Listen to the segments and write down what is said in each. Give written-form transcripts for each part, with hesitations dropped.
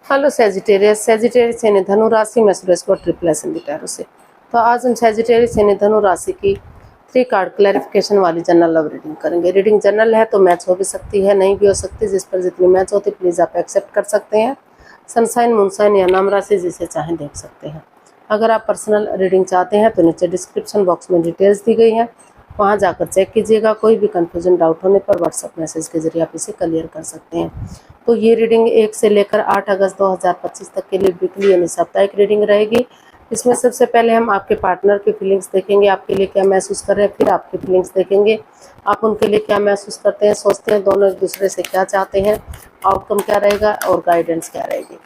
Hello Sagittarius. Sagittarius यानी धनु राशि में सुरेश को ट्रिपल एस टैरो से। तो आज हम सेजिटेरियस यानी धनु राशि की 3 कार्ड क्लैरिफिकेशन वाली जनरल लव रीडिंग करेंगे। रीडिंग जनरल है तो मैच हो भी सकती है, नहीं भी हो सकती। जिस पर जितनी मैच होती प्लीज़ आप एक्सेप्ट कर सकते हैं। सनसाइन, मूनसाइन या नाम राशि जिसे चाहें देख सकते हैं। अगर आप पर्सनल रीडिंग चाहते हैं तो नीचे डिस्क्रिप्शन बॉक्स में डिटेल्स दी गई है, वहाँ जाकर चेक कीजिएगा। कोई भी कन्फ्यूजन डाउट होने पर व्हाट्सएप मैसेज के जरिए आप इसे क्लियर कर सकते हैं। तो ये रीडिंग 1 से लेकर 8 अगस्त 2025 तक के लिए वीकली यानी साप्ताहिक रीडिंग रहेगी। इसमें सबसे पहले हम आपके पार्टनर की फीलिंग्स देखेंगे, आपके लिए क्या महसूस कर रहे हैं। फिर आपकी फीलिंग्स देखेंगे, आप उनके लिए क्या महसूस करते हैं, सोचते हैं, दोनों एक दूसरे से क्या चाहते हैं, आउटकम क्या रहेगा और गाइडेंस क्या रहेगी।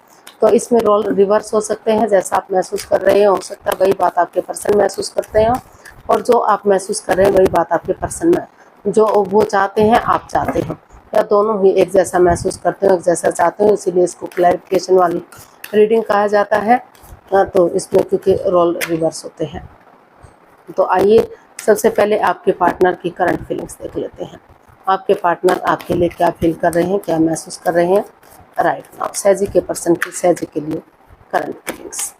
तो इसमें रोल रिवर्स हो सकते हैं, जैसा आप महसूस कर रहे हैं हो सकता है वही बात आपके पर्सन महसूस करते हैं, और जो आप महसूस कर रहे हैं वही बात आपके पर्सन में, जो वो चाहते हैं आप चाहते हैं, या दोनों ही एक जैसा महसूस करते हो, एक जैसा चाहते हो। इसीलिए इसको क्लैरिफिकेशन वाली रीडिंग कहा जाता है। तो इसमें क्योंकि रोल रिवर्स होते हैं। तो आइए सबसे पहले आपके पार्टनर की करंट फीलिंग्स देख लेते हैं। आपके पार्टनर आपके लिए क्या फील कर रहे हैं, क्या महसूस कर रहे हैं राइट नाउ। सैजी के पर्सन की सैजी के लिए current feelings.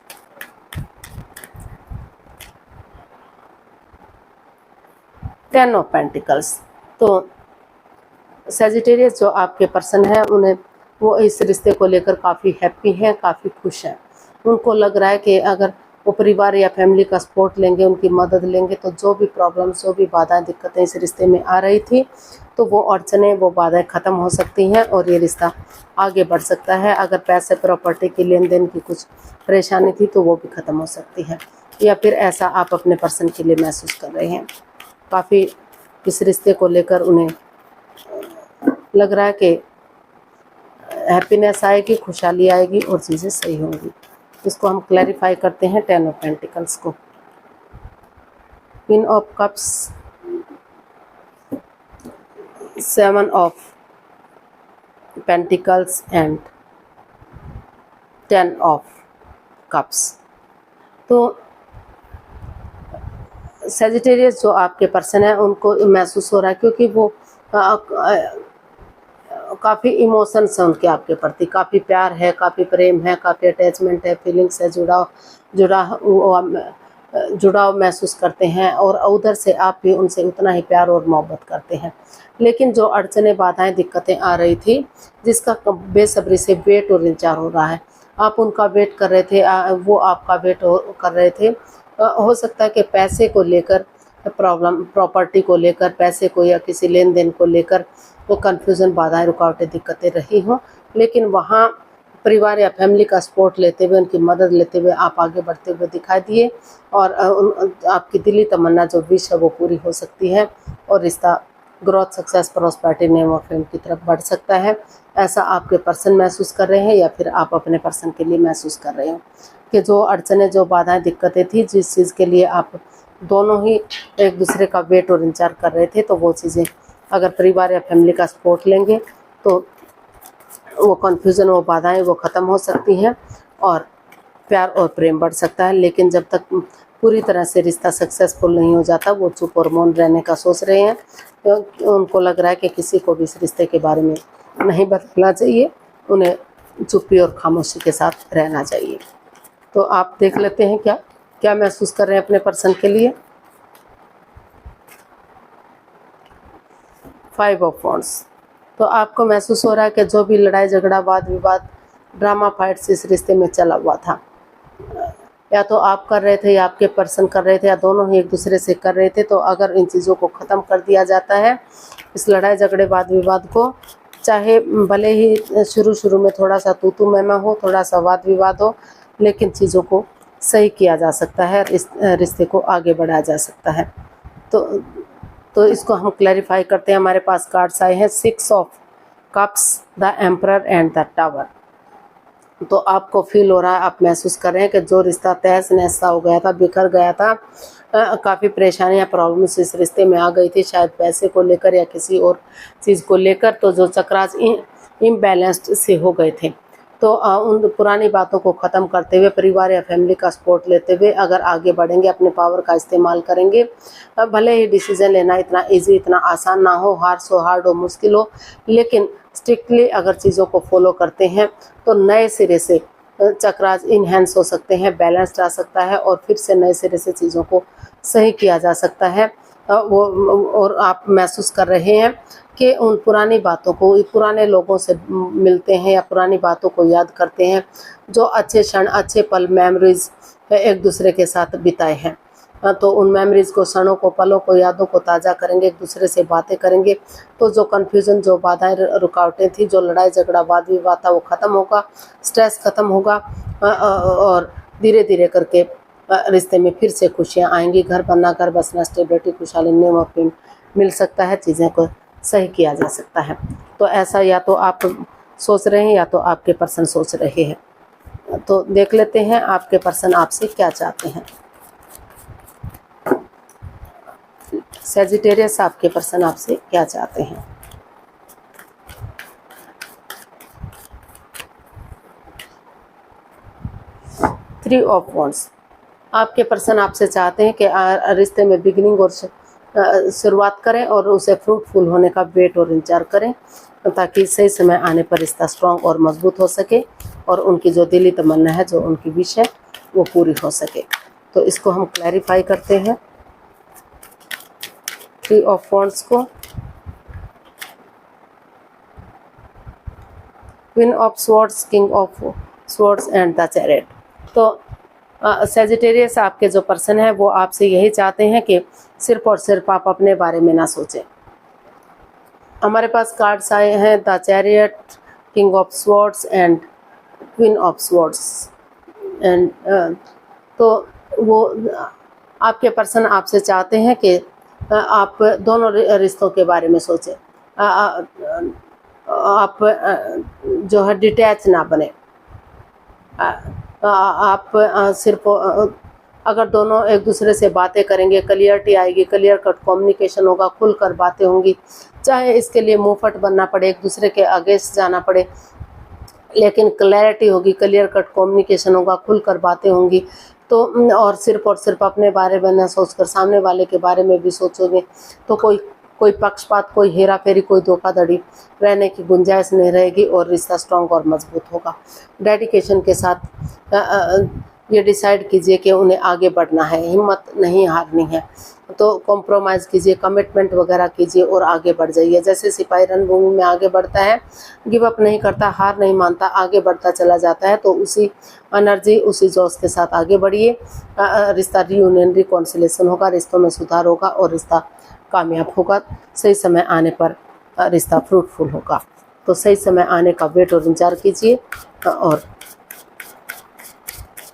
Ten of pentacles. तो सेजिटेरियस जो आपके पर्सन है उन्हें वो इस रिश्ते को लेकर काफ़ी हैप्पी हैं, काफ़ी खुश हैं। उनको लग रहा है कि अगर वो परिवार या फैमिली का सपोर्ट लेंगे, उनकी मदद लेंगे, तो जो भी प्रॉब्लम्स, जो भी बाधाएं, दिक्कतें इस रिश्ते में आ रही थी तो वो अड़चनें, वो बाधाएं ख़त्म हो सकती हैं और ये रिश्ता आगे बढ़ सकता है। अगर पैसे, प्रॉपर्टी की लेन देन की कुछ परेशानी थी तो वो भी ख़त्म हो सकती है, या फिर ऐसा आप अपने पर्सन के लिए महसूस कर रहे हैं। काफ़ी इस रिश्ते को लेकर उन्हें लग रहा है कि हैप्पीनेस आएगी, खुशहाली आएगी और चीज़ें सही होंगी। इसको हम क्लैरिफाई करते हैं 10 ऑफ पेंटिकल्स को। Queen of cups, 7 of pentacles and 10 of cups. तो सेजिटेरियस जो आपके पर्सन है उनको महसूस हो रहा है, क्योंकि वो काफ़ी इमोशंस हैं उनके आपके प्रति, काफ़ी प्यार है, काफ़ी प्रेम है, काफ़ी अटैचमेंट है, फीलिंग्स है, जुड़ाव महसूस करते हैं, और उधर से आप भी उनसे उतना ही प्यार और मोहब्बत करते हैं। लेकिन जो अड़चनें, बाधाएं, दिक्कतें आ रही थी, जिसका बेसब्री से वेट और इंतजार हो रहा है, आप उनका वेट कर रहे थे, वो आपका वेट कर रहे थे। हो सकता है कि पैसे को लेकर प्रॉब्लम, प्रॉपर्टी को लेकर, पैसे को या किसी लेन देन को लेकर तो कन्फ्यूज़न, बाधाएं, रुकावटें, दिक्कतें रही हों, लेकिन वहाँ परिवार या फैमिली का सपोर्ट लेते हुए, उनकी मदद लेते हुए आप आगे बढ़ते हुए दिखाई दिए, और आपकी दिली तमन्ना जो विश है वो पूरी हो सकती है, और रिश्ता growth, success, prosperity, name of fame की तरफ बढ़ सकता है। ऐसा आपके पर्सन महसूस कर रहे हैं, या फिर आप अपने पर्सन के लिए महसूस कर रहे हो कि जो अड़चनें, जो बाधाएं, दिक्कतें थी, जिस चीज़ के लिए आप दोनों ही एक दूसरे का वेट और इंतजार कर रहे थे, तो वो चीज़ें अगर परिवार या फैमिली का सपोर्ट लेंगे तो वो कन्फ्यूज़न, वो बाधाएं वो ख़त्म हो सकती हैं और प्यार और प्रेम बढ़ सकता है। लेकिन जब तक पूरी तरह से रिश्ता सक्सेसफुल नहीं हो जाता, वो चुप और मौन रहने का सोच रहे हैं, क्योंकि उनको लग रहा है कि किसी को भी इस रिश्ते के बारे में नहीं बताना चाहिए, उन्हें चुप्पी और खामोशी के साथ रहना चाहिए। तो आप देख लेते हैं क्या क्या महसूस कर रहे हैं अपने पर्सन के लिए। 5 ऑफ वॉन्ड्स। तो आपको महसूस हो रहा है कि जो भी लड़ाई झगड़ा, वाद विवाद, ड्रामा, फाइट्स इस रिश्ते में चला हुआ था, या तो आप कर रहे थे या आपके पर्सन कर रहे थे, या दोनों ही एक दूसरे से कर रहे थे, तो अगर इन चीज़ों को ख़त्म कर दिया जाता है, इस लड़ाई झगड़े, वाद विवाद को, चाहे भले ही शुरू में थोड़ा सा तू मैं हो, थोड़ा सा वाद विवाद हो, लेकिन चीज़ों को सही किया जा सकता है, इस रिश्ते को आगे बढ़ाया जा सकता है। तो इसको हम क्लैरिफाई करते हैं। हमारे पास कार्ड्स आए हैं 6 of cups, the emperor and the tower. तो आपको फील हो रहा है, आप महसूस कर रहे हैं कि जो रिश्ता तहस नहस सा हो गया था, बिखर गया था, काफ़ी परेशानियां, प्रॉब्लम्स इस रिश्ते में आ गई थी, शायद पैसे को लेकर या किसी और चीज़ को लेकर, तो जो चक्रास इम्बैलेंस्ड से हो गए थे, तो उन पुरानी बातों को ख़त्म करते हुए, परिवार या फैमिली का सपोर्ट लेते हुए अगर आगे बढ़ेंगे, अपने पावर का इस्तेमाल करेंगे, भले ही डिसीज़न लेना इतना इजी, इतना आसान ना हो, हार्ड हो, मुश्किल हो, लेकिन स्ट्रिक्टली अगर चीज़ों को फॉलो करते हैं तो नए सिरे से चक्रास इनहेंस हो सकते हैं, बैलेंस्ड आ सकता है और फिर से नए सिरे से चीज़ों को सही किया जा सकता है। वो और आप महसूस कर रहे हैं कि उन पुरानी बातों को, पुराने लोगों से मिलते हैं या पुरानी बातों को याद करते हैं, जो अच्छे क्षण, अच्छे पल, मेमोरीज एक दूसरे के साथ बिताए हैं। तो उन मेमोरीज को, क्षणों को, पलों को, यादों को ताज़ा करेंगे, एक दूसरे से बातें करेंगे तो जो कन्फ्यूज़न, जो बाधाएं, रुकावटें थी, जो लड़ाई झगड़ा, वाद विवाद था, वो ख़त्म होगा, स्ट्रेस ख़त्म होगा और धीरे धीरे करके रिश्ते में फिर से खुशियाँ आएंगी। घर बनना, घर बसना, स्टेबिलिटी, खुशहाली, नेम और प्रेम मिल सकता है, चीज़ें को सही किया जा सकता है। तो ऐसा या तो आप सोच रहे हैं या तो आपके पर्सन सोच रहे हैं। तो देख लेते हैं आपके पर्सन आपसे क्या चाहते हैं। सैजिटेरियस, आपके पर्सन आपसे क्या चाहते हैं। थ्री ऑफ वॉन्ड्स, आपके पर्सन आपसे चाहते हैं कि रिश्ते में बिगिनिंग और शुरुआत करें और उसे फ्रूटफुल होने का वेट और इंतजार करें ताकि सही समय आने पर रिश्ता स्ट्रांग और मजबूत हो सके और उनकी जो दिली तमन्ना है, जो उनकी विश है, वो पूरी हो सके। तो इसको हम क्लैरिफाई करते हैं थ्री ऑफ वॉन्ड्स को। Queen of swords, king of swords and the chariot. तो सैजिटेरियस, आपके जो पर्सन है वो आपसे यही चाहते हैं कि सिर्फ और सिर्फ आप अपने बारे में ना सोचें। हमारे पास कार्ड्स आए हैं the chariot, king of swords and queen of swords and तो वो आपके पर्सन आपसे चाहते हैं कि आप दोनों रिश्तों के बारे में सोचें। आप जो है डिटैच ना बने। आप सिर्फ अगर दोनों एक दूसरे से बातें करेंगे, क्लियरिटी आएगी, क्लियर कट कम्युनिकेशन होगा, खुलकर बातें होंगी, चाहे इसके लिए मुंहफट बनना पड़े, एक दूसरे के अगेंस्ट जाना पड़े, लेकिन क्लैरिटी होगी, क्लियर कट कम्युनिकेशन होगा, खुलकर बातें होंगी। तो और सिर्फ अपने बारे में न सोचकर सामने वाले के बारे में भी सोचोगे तो कोई पक्षपात, कोई हेरा फेरी, कोई धोखाधड़ी रहने की गुंजाइश नहीं रहेगी और रिश्ता स्ट्रांग और मजबूत होगा। डेडिकेशन के साथ ये डिसाइड कीजिए कि उन्हें आगे बढ़ना है, हिम्मत नहीं हारनी है। तो कॉम्प्रोमाइज़ कीजिए, कमिटमेंट वगैरह कीजिए और आगे बढ़ जाइए। जैसे सिपाही रणभूमि में आगे बढ़ता है, गिव अप नहीं करता, हार नहीं मानता, आगे बढ़ता चला जाता है। तो उसी एनर्जी, उसी जोश के साथ आगे बढ़िए। रिश्ता रियूनियन, रिकॉन्सिलेशन होगा, रिश्तों में सुधार होगा और रिश्ता कामयाब होगा। सही समय आने पर रिश्ता फ्रूटफुल होगा। तो सही समय आने का वेट और इंतजार कीजिए। और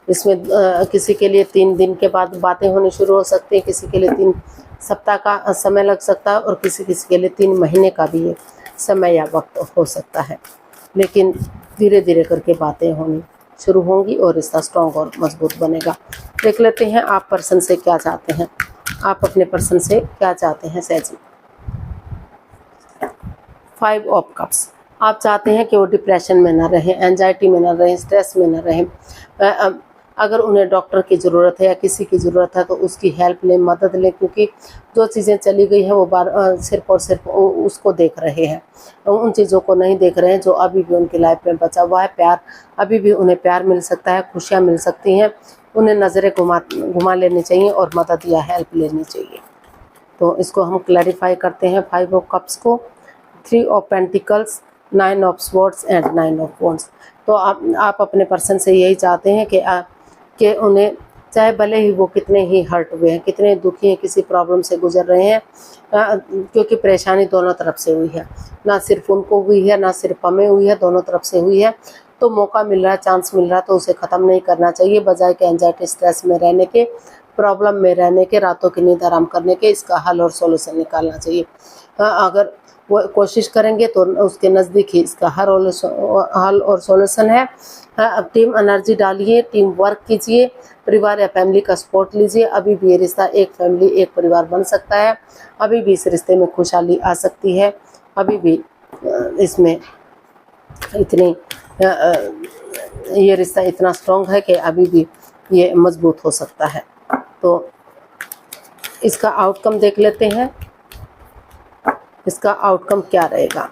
इसमें किसी के लिए 3 दिन के बाद बातें होनी शुरू हो सकती हैं, किसी के लिए 3 सप्ताह का समय लग सकता है और किसी के लिए 3 महीने का भी ये समय या वक्त हो सकता है। लेकिन धीरे धीरे करके बातें होनी शुरू होंगी और रिश्ता स्ट्रॉन्ग और मजबूत बनेगा। देख लेते हैं आप पर्सन से क्या चाहते हैं। आप अपने पर्सन से क्या चाहते हैं सैजी। 5 ऑफ कप्स, आप चाहते हैं कि वो डिप्रेशन में ना रहें, एंजाइटी में ना रहें, स्ट्रेस में ना रहें। अगर उन्हें डॉक्टर की ज़रूरत है या किसी की ज़रूरत है तो उसकी हेल्प लें, मदद लें, क्योंकि जो चीज़ें चली गई हैं वो सिर्फ और सिर्फ उसको देख रहे हैं, उन चीज़ों को नहीं देख रहे हैं जो अभी भी उनकी लाइफ में बचा हुआ है। प्यार, अभी भी उन्हें प्यार मिल सकता है, खुशियाँ मिल सकती हैं, उन्हें नज़रें घुमा लेनी चाहिए और मदद या हेल्प लेनी चाहिए। तो इसको हम क्लैरिफाई करते हैं 5 ऑफ कप्स को। 3 of pentacles, 9 of swords and 9 of wands. तो आप अपने पर्सन से यही चाहते हैं कि उन्हें, चाहे भले ही वो कितने ही हर्ट हुए हैं, कितने दुखी हैं, किसी प्रॉब्लम से गुजर रहे हैं, क्योंकि परेशानी दोनों तरफ से हुई है, ना सिर्फ उनको हुई है, ना सिर्फ हमें हुई है, दोनों तरफ से हुई है। तो मौका मिल रहा है, चांस मिल रहा है, तो उसे ख़त्म नहीं करना चाहिए। बजाय के एंजाइटी, स्ट्रेस में रहने के, प्रॉब्लम में रहने के, रातों की नींद आराम करने के, इसका हल और सॉल्यूशन निकालना चाहिए। अगर वो कोशिश करेंगे तो उसके नज़दीक ही इसका हल और सॉल्यूशन है। टीम एनर्जी डालिए, टीम वर्क कीजिए, परिवार या फैमिली का सपोर्ट लीजिए। अभी भी ये रिश्ता एक फैमिली, एक परिवार बन सकता है। अभी भी इस रिश्ते में खुशहाली आ सकती है। अभी भी इसमें इतनी ये रिश्ता इतना स्ट्रॉन्ग है कि अभी भी ये मजबूत हो सकता है। तो इसका आउटकम देख लेते हैं, इसका आउटकम क्या रहेगा।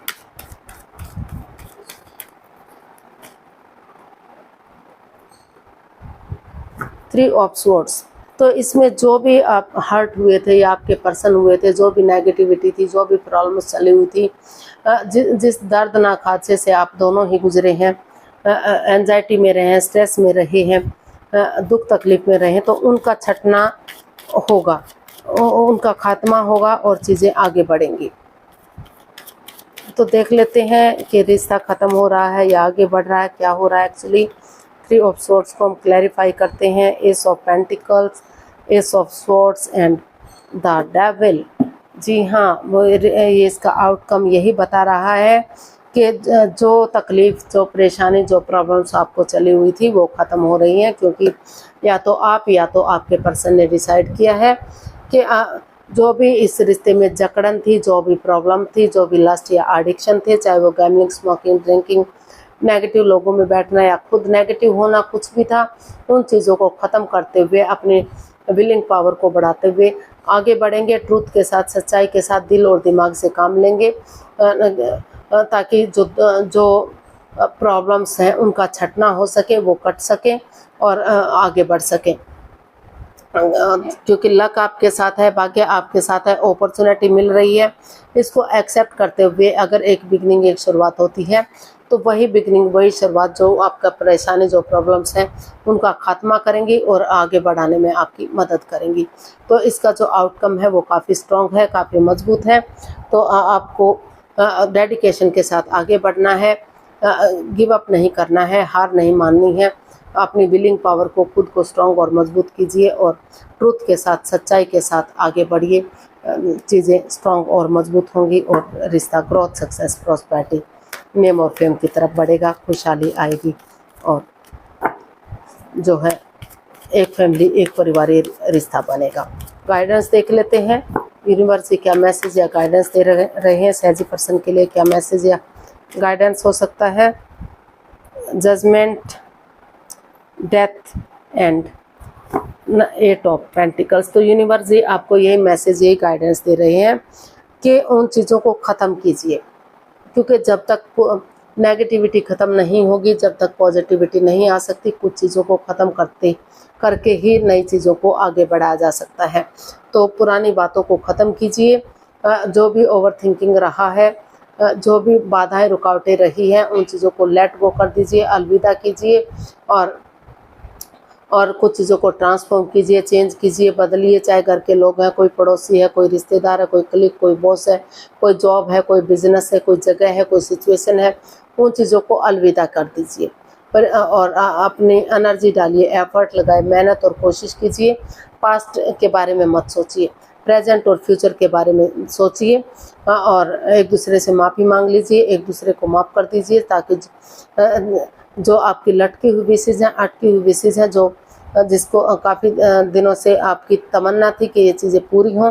3 ऑफ स्वॉर्ड्स। तो इसमें जो भी आप हर्ट हुए थे या आपके पर्सन हुए थे, जो भी नेगेटिविटी थी, जो भी प्रॉब्लम्स चली हुई थी, जिस दर्दनाक हादसे से आप दोनों ही गुजरे हैं, एंजाइटी में रहे हैं, स्ट्रेस में रहे हैं, दुख तकलीफ में रहे, तो उनका छटना होगा, उनका खात्मा होगा और चीज़ें आगे बढ़ेंगी। तो देख लेते हैं कि रिश्ता ख़त्म हो रहा है या आगे बढ़ रहा है, क्या हो रहा है एक्चुअली। 3 ऑफ स्वॉर्ड्स को हम क्लैरिफाई करते हैं। Ace of pentacles, ace of swords and the devil. जी हाँ, वो ये इसका आउटकम यही बता रहा है कि जो तकलीफ़, जो परेशानी, जो प्रॉब्लम्स आपको चली हुई थी वो ख़त्म हो रही हैं, क्योंकि या तो आपके पर्सन ने डिसाइड किया है कि जो भी इस रिश्ते में जकड़न थी, जो भी प्रॉब्लम थी, जो भी लस्ट या एडिक्शन थे, चाहे वो गैम्बलिंग, स्मोकिंग, ड्रिंकिंग, नेगेटिव लोगों में बैठना या खुद नेगेटिव होना, कुछ भी था, उन चीज़ों को ख़त्म करते हुए अपने विलिंग पावर को बढ़ाते हुए आगे बढ़ेंगे। ट्रूथ के साथ, सच्चाई के साथ, दिल और दिमाग से काम लेंगे, ताकि जो प्रॉब्लम्स हैं उनका छटना हो सके, वो कट सके और आगे बढ़ सके। क्योंकि लक आपके साथ है, भाग्य आपके साथ है, अपॉर्चुनिटी मिल रही है। इसको एक्सेप्ट करते हुए अगर एक बिगनिंग, एक शुरुआत होती है, तो वही बिगनिंग, वही शुरुआत जो आपका परेशानी, जो प्रॉब्लम्स हैं उनका खात्मा करेंगी और आगे बढ़ाने में आपकी मदद करेंगी। तो इसका जो आउटकम है वो काफ़ी स्ट्रॉन्ग है, काफ़ी मजबूत है। तो आपको डेडिकेशन के साथ आगे बढ़ना है, गिव अप नहीं करना है, हार नहीं माननी है। अपनी विलिंग पावर को, खुद को स्ट्रॉन्ग और मजबूत कीजिए और ट्रूथ के साथ, सच्चाई के साथ आगे बढ़िए। चीज़ें स्ट्रॉन्ग और मजबूत होंगी और रिश्ता ग्रोथ, सक्सेस, प्रॉस्पेरिटी, नेम और फेम की तरफ बढ़ेगा, खुशहाली आएगी और जो है एक फैमिली, एक परिवारी रिश्ता बनेगा। गाइडेंस देख लेते हैं, यूनिवर्स से क्या मैसेज या गाइडेंस दे रहे हैं सहजी पर्सन के लिए, क्या मैसेज या गाइडेंस हो सकता है। Judgement, death and 8 of pentacles. तो यूनिवर्स जी आपको यही मैसेज, यही गाइडेंस दे रहे हैं कि उन चीज़ों को ख़त्म कीजिए, क्योंकि जब तक नेगेटिविटी ख़त्म नहीं होगी, जब तक पॉजिटिविटी नहीं आ सकती, कुछ चीज़ों को ख़त्म करके ही नई चीज़ों को आगे बढ़ाया जा सकता है। तो पुरानी बातों को ख़त्म कीजिए, जो भी ओवर थिंकिंग रहा है, जो भी बाधाएं, रुकावटें रही हैं, उन चीज़ों को लेट गो कर दीजिए, अलविदा कीजिए और कुछ चीज़ों को ट्रांसफॉर्म कीजिए, चेंज कीजिए, बदलिए। चाहे घर के लोग हैं, कोई पड़ोसी है, कोई रिश्तेदार है, कोई कलीग, कोई बॉस है, कोई जॉब है, कोई बिजनेस है, कोई जगह है, कोई सिचुएशन है, उन चीज़ों को अलविदा कर दीजिए। पर और अपनी एनर्जी डालिए, एफर्ट लगाए, मेहनत और कोशिश कीजिए। पास्ट के बारे में मत सोचिए, प्रेजेंट और फ्यूचर के बारे में सोचिए और एक दूसरे से माफ़ी मांग लीजिए, एक दूसरे को माफ़ कर दीजिए, ताकि जो आपकी लटकी हुई विशेष हैं, अटकी हुई विशेष हैं, जिसको काफ़ी दिनों से आपकी तमन्ना थी कि ये चीज़ें पूरी हों,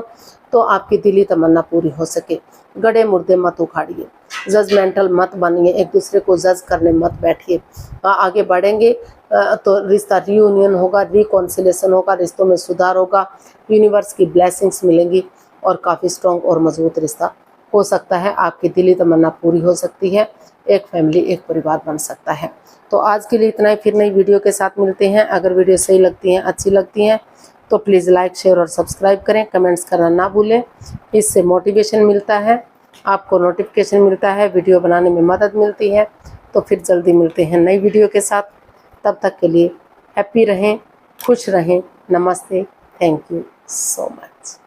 तो आपकी दिली तमन्ना पूरी हो सके। गड़े मुर्दे मत उखाड़िए, जजमेंटल मत बनिए, एक दूसरे को जज करने मत बैठिए। आगे बढ़ेंगे तो रिश्ता रीयूनियन होगा, रिकॉन्सिलेशन होगा, रिश्तों में सुधार होगा, यूनिवर्स की ब्लेसिंग्स मिलेंगी और काफ़ी स्ट्रॉन्ग और मजबूत रिश्ता हो सकता है। आपकी दिली तमन्ना पूरी हो सकती है, एक फैमिली, एक परिवार बन सकता है। तो आज के लिए इतना ही, फिर नई वीडियो के साथ मिलते हैं। अगर वीडियो सही लगती हैं, अच्छी लगती हैं, तो प्लीज़ लाइक, शेयर और सब्सक्राइब करें, कमेंट्स करना ना भूलें। इससे मोटिवेशन मिलता है, आपको नोटिफिकेशन मिलता है, वीडियो बनाने में मदद मिलती है। तो फिर जल्दी मिलते हैं नई वीडियो के साथ। तब तक के लिए हैप्पी रहें, खुश रहें। नमस्ते, थैंक यू सो मच।